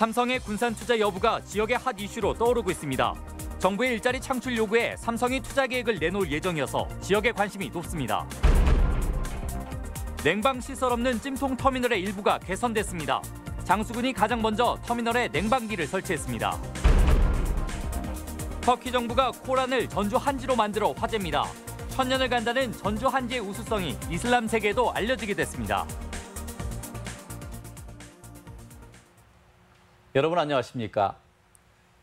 삼성의 군산 투자 여부가 지역의 핫 이슈로 떠오르고 있습니다. 정부의 일자리 창출 요구에 삼성이 투자 계획을 내놓을 예정이어서 지역의 관심이 높습니다. 냉방 시설 없는 찜통 터미널의 일부가 개선됐습니다. 장수군이 가장 먼저 터미널에 냉방기를 설치했습니다. 터키 정부가 코란을 전주 한지로 만들어 화제입니다. 천년을 간다는 전주 한지의 우수성이 이슬람 세계에도 알려지게 됐습니다. 여러분 안녕하십니까?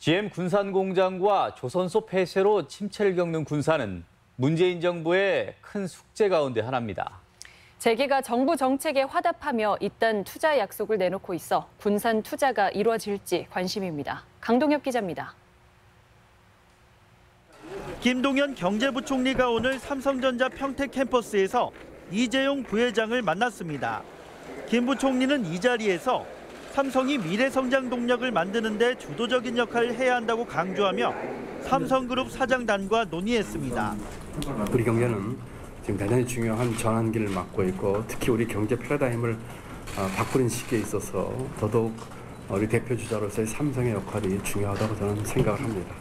GM 군산 공장과 조선소 폐쇄로 침체를 겪는 군산은 문재인 정부의 큰 숙제 가운데 하나입니다. 재계가 정부 정책에 화답하며 잇단 투자 약속을 내놓고 있어 군산 투자가 이루어질지 관심입니다. 강동엽 기자입니다. 김동연 경제부총리가 오늘 삼성전자 평택 캠퍼스에서 이재용 부회장을 만났습니다. 김 부총리는 이 자리에서 삼성이 미래 성장 동력을 만드는 데 주도적인 역할을 해야 한다고 강조하며 삼성그룹 사장단과 논의했습니다. 우리 경제는 지금 대단히 중요한 전환기를 맞고 있고 특히 우리 경제 패러다임을 바꾸는 시기에 있어서 더더욱 우리 대표 주자로서의 삼성의 역할이 중요하다고 저는 생각을 합니다.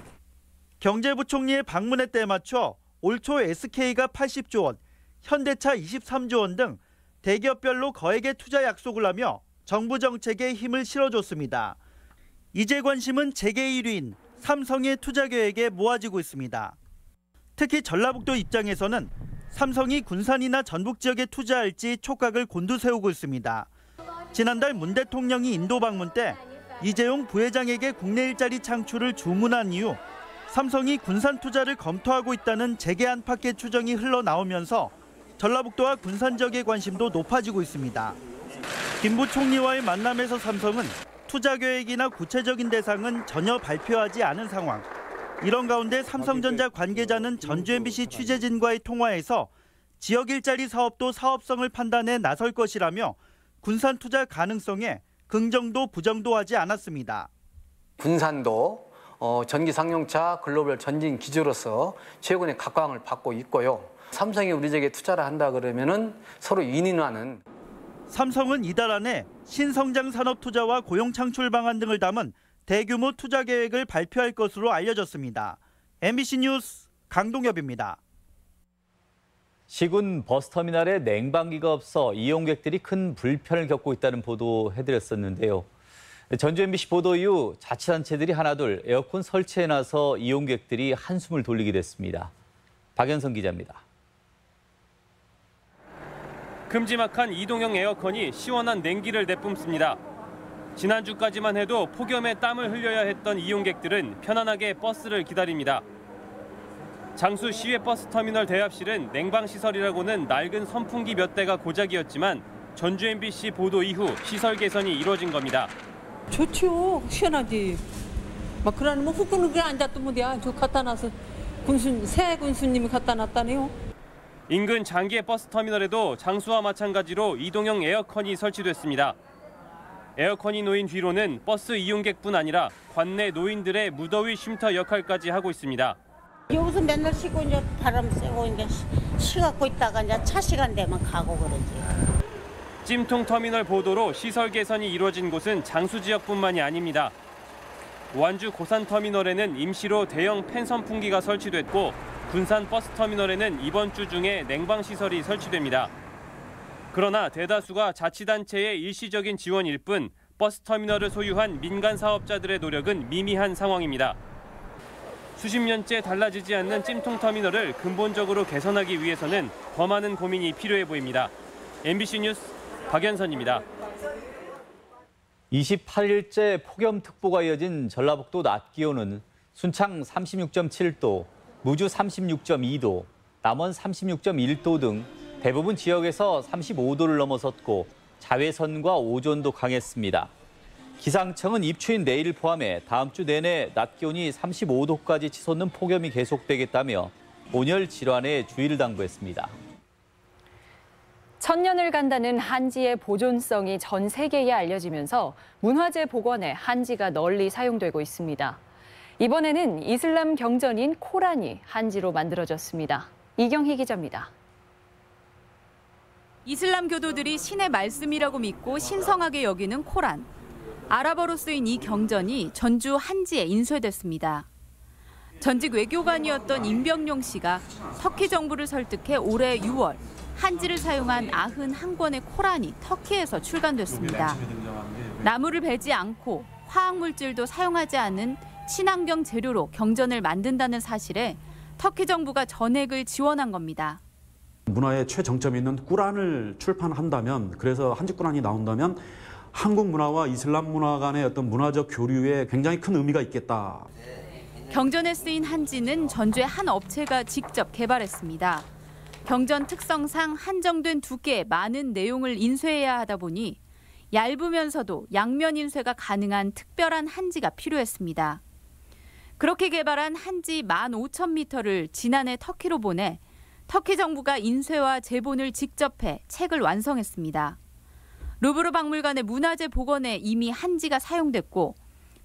경제부총리의 방문에 때 맞춰 올 초 SK가 80조 원, 현대차 23조 원 등 대기업별로 거액의 투자 약속을 하며 정부 정책에 힘을 실어줬습니다. 이제 관심은 재계 1위인 삼성의 투자 계획에 모아지고 있습니다. 특히 전라북도 입장에서는 삼성이 군산이나 전북 지역에 투자할지 촉각을 곤두세우고 있습니다. 지난달 문 대통령이 인도 방문 때 이재용 부회장에게 국내 일자리 창출을 주문한 이후 삼성이 군산 투자를 검토하고 있다는 재계 안팎의 추정이 흘러나오면서 전라북도와 군산 지역의 관심도 높아지고 있습니다. 김 부총리와의 만남에서 삼성은 투자 계획이나 구체적인 대상은 전혀 발표하지 않은 상황. 이런 가운데 삼성전자 관계자는 전주 MBC 취재진과의 통화에서 지역 일자리 사업도 사업성을 판단해 나설 것이라며 군산 투자 가능성에 긍정도 부정도 하지 않았습니다. 군산도 전기 상용차 글로벌 전진 기지로서 최근에 각광을 받고 있고요. 삼성이 우리 지역에 투자를 한다 그러면은 서로 윈윈하는. 삼성은 이달 안에 신성장 산업 투자와 고용 창출 방안 등을 담은 대규모 투자 계획을 발표할 것으로 알려졌습니다. MBC 뉴스 강동엽입니다. 시군 버스터미널에 냉방기가 없어 이용객들이 큰 불편을 겪고 있다는 보도 해드렸었는데요. 전주 MBC 보도 이후 자치단체들이 하나둘 에어컨 설치에 나서 이용객들이 한숨을 돌리게 됐습니다. 박연성 기자입니다. 큼지막한 이동형 에어컨이 시원한 냉기를 내뿜습니다. 지난주까지만 해도 폭염에 땀을 흘려야 했던 이용객들은 편안하게 버스를 기다립니다. 장수 시외버스터미널 대합실은 냉방시설이라고는 낡은 선풍기 몇 대가 고작이었지만 전주 MBC 보도 이후 시설 개선이 이루어진 겁니다. 좋죠. 시원하지. 막 그러면 후끈후끈 앉았던 데야. 저 갖다 놔서 새 군수님이 갖다 놨다네요. 인근 장기의 버스터미널에도 장수와 마찬가지로 이동형 에어컨이 설치됐습니다. 에어컨이 놓인 뒤로는 버스 이용객뿐 아니라 관내 노인들의 무더위 쉼터 역할까지 하고 있습니다. 여기서 맨날 쉬고 이제 바람 쐬고 이제 쉬갖고 있다가 이제 차 시간 되면 가고 그러지. 찜통 터미널 보도로 시설 개선이 이루어진 곳은 장수 지역뿐만이 아닙니다. 완주 고산 터미널에는 임시로 대형 팬 선풍기가 설치됐고 군산 버스터미널에는 이번 주 중에 냉방 시설이 설치됩니다. 그러나 대다수가 자치단체의 일시적인 지원일 뿐 버스터미널을 소유한 민간 사업자들의 노력은 미미한 상황입니다. 수십 년째 달라지지 않는 찜통터미널을 근본적으로 개선하기 위해서는 더 많은 고민이 필요해 보입니다. MBC 뉴스 박연선입니다. 28일째 폭염특보가 이어진 전라북도 낮 기온은 순창 36.7도, 무주 36.2도, 남원 36.1도 등 대부분 지역에서 35도를 넘어섰고 자외선과 오존도 강했습니다. 기상청은 입추인 내일을 포함해 다음 주 내내 낮 기온이 35도까지 치솟는 폭염이 계속되겠다며 온열 질환에 주의를 당부했습니다. 천년을 간다는 한지의 보존성이 전 세계에 알려지면서 문화재 복원에 한지가 널리 사용되고 있습니다. 이번에는 이슬람 경전인 코란이 한지로 만들어졌습니다. 이경희 기자입니다. 이슬람 교도들이 신의 말씀이라고 믿고 신성하게 여기는 코란. 아랍어로 쓰인 이 경전이 전주 한지에 인쇄됐습니다. 전직 외교관이었던 임병용 씨가 터키 정부를 설득해 올해 6월 한지를 사용한 91권의 코란이 터키에서 출간됐습니다. 나무를 베지 않고 화학물질도 사용하지 않은 친환경 재료로 경전을 만든다는 사실에 터키 정부가 전액을 지원한 겁니다. 문화의 최정점이 있는 꾸란을 출판한다면, 그래서 한지 꾸란이 나온다면 한국 문화와 이슬람 문화 간의 어떤 문화적 교류에 굉장히 큰 의미가 있겠다. 경전에 쓰인 한지는 전주의 한 업체가 직접 개발했습니다. 경전 특성상 한정된 두께의 많은 내용을 인쇄해야 하다 보니 얇으면서도 양면 인쇄가 가능한 특별한 한지가 필요했습니다. 그렇게 개발한 한지 15,000m를 지난해 터키로 보내 터키 정부가 인쇄와 제본을 직접 해 책을 완성했습니다. 루브르 박물관의 문화재 복원에 이미 한지가 사용됐고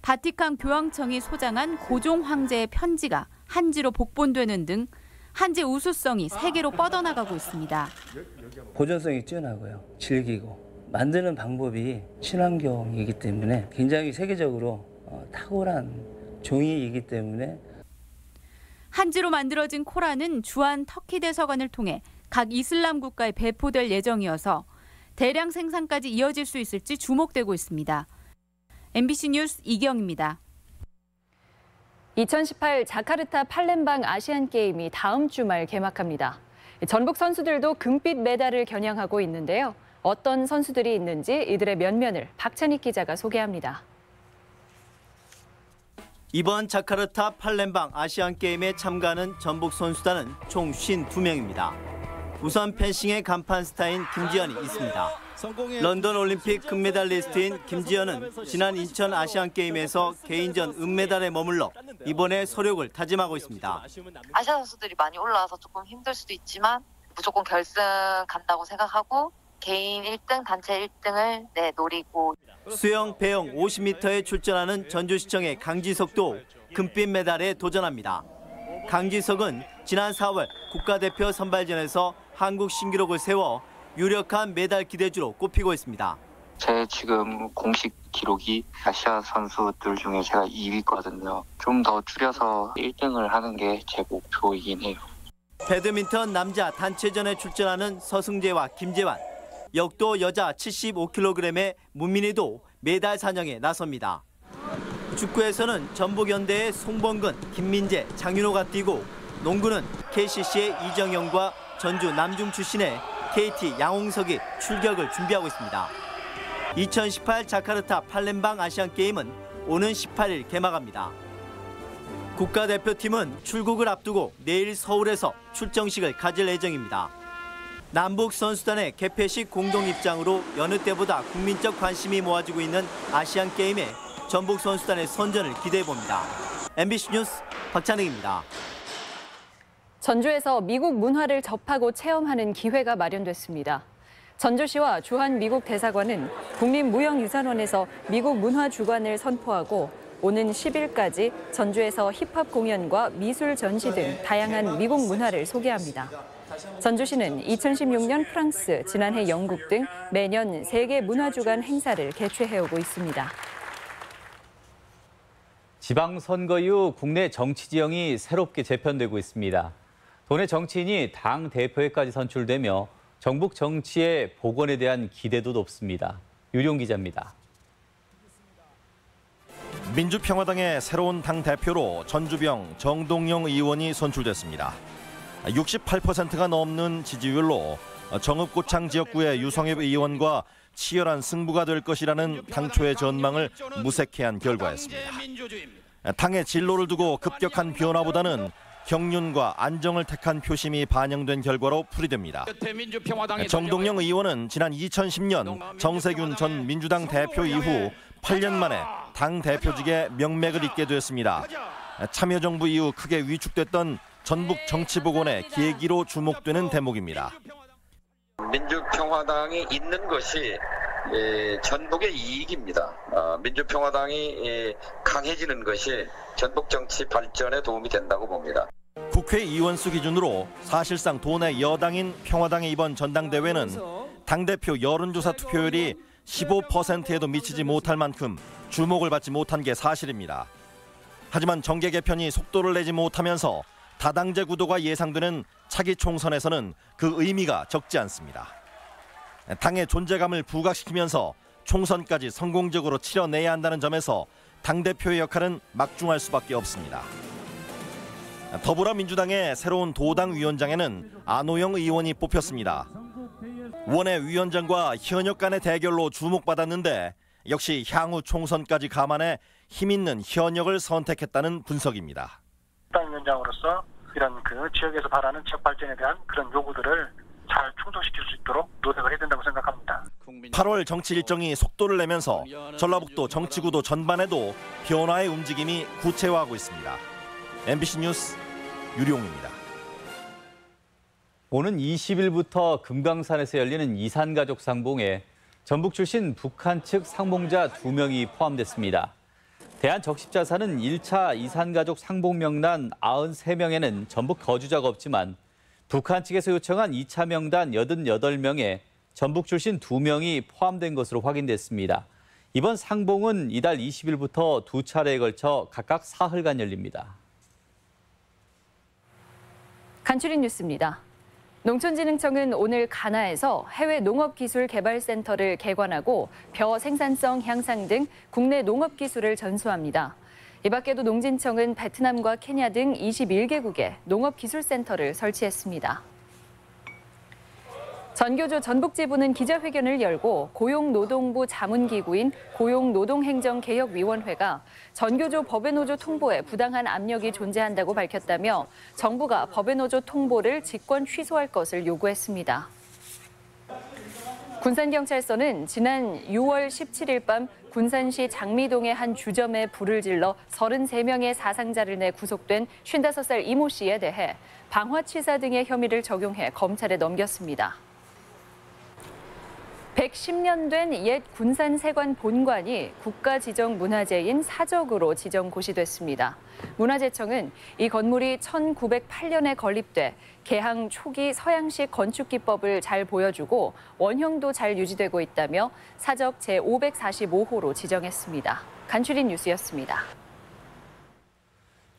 바티칸 교황청이 소장한 고종 황제의 편지가 한지로 복본되는 등 한지 우수성이 세계로 뻗어나가고 있습니다. 보존성이 뛰어나고요. 질기고 만드는 방법이 친환경이기 때문에 굉장히 세계적으로 탁월한 종이이기 때문에 한지로 만들어진 코란은 주한 터키 대사관을 통해 각 이슬람 국가에 배포될 예정이어서 대량 생산까지 이어질 수 있을지 주목되고 있습니다. MBC 뉴스 이경입니다. 2018 자카르타 팔렘방 아시안게임이 다음 주말 개막합니다. 전북 선수들도 금빛 메달을 겨냥하고 있는데요. 어떤 선수들이 있는지 이들의 면면을 박찬익 기자가 소개합니다. 이번 자카르타 팔렘방 아시안게임에 참가하는 전북 선수단은 총 52명입니다. 우선 펜싱의 간판 스타인 김지현이 있습니다. 런던 올림픽 금메달리스트인 김지현은 지난 인천 아시안게임에서 개인전 은메달에 머물러 이번에 소력을 다짐하고 있습니다. 아시아 선수들이 많이 올라와서 조금 힘들 수도 있지만 무조건 결승 간다고 생각하고 개인 1등, 단체 1등을 노리고. 수영, 배영 50m에 출전하는 전주시청의 강지석도 금빛 메달에 도전합니다. 강지석은 지난 4월 국가대표 선발전에서 한국 신기록을 세워 유력한 메달 기대주로 꼽히고 있습니다. 제 지금 공식 기록이 아시아 선수들 중에 제가 2위거든요. 좀 더 줄여서 1등을 하는 게 제 목표이긴 해요. 배드민턴 남자 단체전에 출전하는 서승재와 김재환, 역도 여자 75kg의 문민희도 메달 사냥에 나섭니다. 축구에서는 전북현대의 송범근, 김민재, 장윤호가 뛰고 농구는 KCC의 이정영과 전주 남중 출신의 KT 양홍석이 출격을 준비하고 있습니다. 2018 자카르타 팔렘방 아시안게임은 오는 18일 개막합니다. 국가대표팀은 출국을 앞두고 내일 서울에서 출정식을 가질 예정입니다. 남북 선수단의 개폐식 공동 입장으로 여느 때보다 국민적 관심이 모아지고 있는 아시안게임에 전북 선수단의 선전을 기대해봅니다. MBC 뉴스 박찬익입니다. 전주에서 미국 문화를 접하고 체험하는 기회가 마련됐습니다. 전주시와 주한 미국 대사관은 국립무형유산원에서 미국 문화 주관을 선포하고 오는 10일까지 전주에서 힙합 공연과 미술 전시 등 다양한 미국 문화를 소개합니다. 전주시는 2016년 프랑스, 지난해 영국 등 매년 세계 문화주간 행사를 개최해오고 있습니다. 지방선거 이후 국내 정치 지형이 새롭게 재편되고 있습니다. 도내 정치인이 당 대표에까지 선출되며 전북 정치의 복원에 대한 기대도 높습니다. 유룡 기자입니다. 민주평화당의 새로운 당 대표로 전주병 정동영 의원이 선출됐습니다. 68%가 넘는 지지율로 정읍고창 지역구의 유성엽 의원과 치열한 승부가 될 것이라는 당초의 전망을 무색해 한 결과였습니다. 당의 진로를 두고 급격한 변화보다는 경륜과 안정을 택한 표심이 반영된 결과로 풀이됩니다. 정동영 의원은 지난 2010년 정세균 전 민주당 대표 이후 8년 만에 당 대표직에 명맥을 잇게 됐습니다. 참여정부 이후 크게 위축됐던 전북 정치 복원의 계기로 주목되는 대목입니다. 민주평화당이 있는 것이 전북의 이익입니다. 민주평화당이 강해지는 것이 전북 정치 발전에 도움이 된다고 봅니다. 국회의원수 기준으로 사실상 도내 여당인 평화당의 이번 전당대회는 당대표 여론조사 투표율이 15%에도 미치지 못할 만큼 주목을 받지 못한 게 사실입니다. 하지만 정계 개편이 속도를 내지 못하면서 다당제 구도가 예상되는 차기 총선에서는 그 의미가 적지 않습니다. 당의 존재감을 부각시키면서 총선까지 성공적으로 치러내야 한다는 점에서 당대표의 역할은 막중할 수밖에 없습니다. 더불어민주당의 새로운 도당 위원장에는 안호영 의원이 뽑혔습니다. 원외 위원장과 현역 간의 대결로 주목받았는데 역시 향후 총선까지 감안해 힘있는 현역을 선택했다는 분석입니다. 당위원장으로서 이런 지역에서 바라는 지역 발전에 대한 그런 요구들을 잘 충족시킬 수 있도록 노력을 해야 된다고 생각합니다. 8월 정치 일정이 속도를 내면서 전라북도 정치구도 전반에도 변화의 움직임이 구체화하고 있습니다. MBC 뉴스 유룡입니다. 오는 20일부터 금강산에서 열리는 이산가족 상봉에 전북 출신 북한 측 상봉자 2명이 포함됐습니다. 대한적십자사는 1차 이산가족 상봉 명단 93명에는 전북 거주자가 없지만 북한 측에서 요청한 2차 명단 88명에 전북 출신 2명이 포함된 것으로 확인됐습니다. 이번 상봉은 이달 20일부터 2차례에 걸쳐 각각 사흘간 열립니다. 간추린 뉴스입니다. 농촌진흥청은 오늘 가나에서 해외 농업기술개발센터를 개관하고 벼 생산성 향상 등 국내 농업기술을 전수합니다. 이 밖에도 농진청은 베트남과 케냐 등 21개국에 농업기술센터를 설치했습니다. 전교조 전북지부는 기자회견을 열고 고용노동부 자문기구인 고용노동행정개혁위원회가 전교조 법외노조 통보에 부당한 압력이 존재한다고 밝혔다며 정부가 법외노조 통보를 직권 취소할 것을 요구했습니다. 군산경찰서는 지난 6월 17일 밤 군산시 장미동의 한 주점에 불을 질러 33명의 사상자를 내 구속된 55살 이모 씨에 대해 방화치사 등의 혐의를 적용해 검찰에 넘겼습니다. 110년 된 옛 군산세관 본관이 국가지정문화재인 사적으로 지정 고시됐습니다. 문화재청은 이 건물이 1908년에 건립돼 개항 초기 서양식 건축 기법을 잘 보여주고 원형도 잘 유지되고 있다며 사적 제545호로 지정했습니다. 간추린 뉴스였습니다.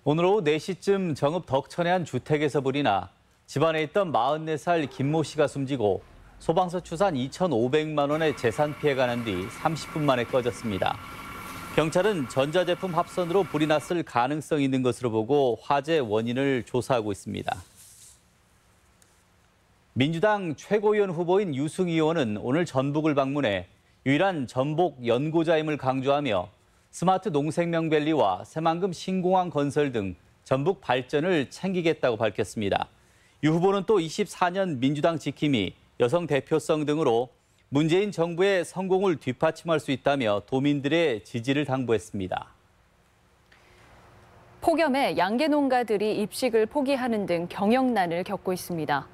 오늘 오후 4시쯤 정읍 덕천의 한 주택에서 불이 나 집안에 있던 44살 김모 씨가 숨지고 소방서 추산 2,500만 원의 재산 피해가 난 뒤 30분 만에 꺼졌습니다. 경찰은 전자제품 합선으로 불이 났을 가능성이 있는 것으로 보고 화재 원인을 조사하고 있습니다. 민주당 최고위원 후보인 유승 의원은 오늘 전북을 방문해 유일한 전복 연고자임을 강조하며 스마트 농생명밸리와 새만금 신공항 건설 등 전북 발전을 챙기겠다고 밝혔습니다. 유 후보는 또 24년 민주당 지킴이, 여성 대표성 등으로 문재인 정부의 성공을 뒷받침할 수 있다며 도민들의 지지를 당부했습니다. 폭염에 양계 농가들이 입식을 포기하는 등 경영난을 겪고 있습니다.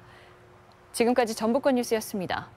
지금까지 전북권 뉴스였습니다.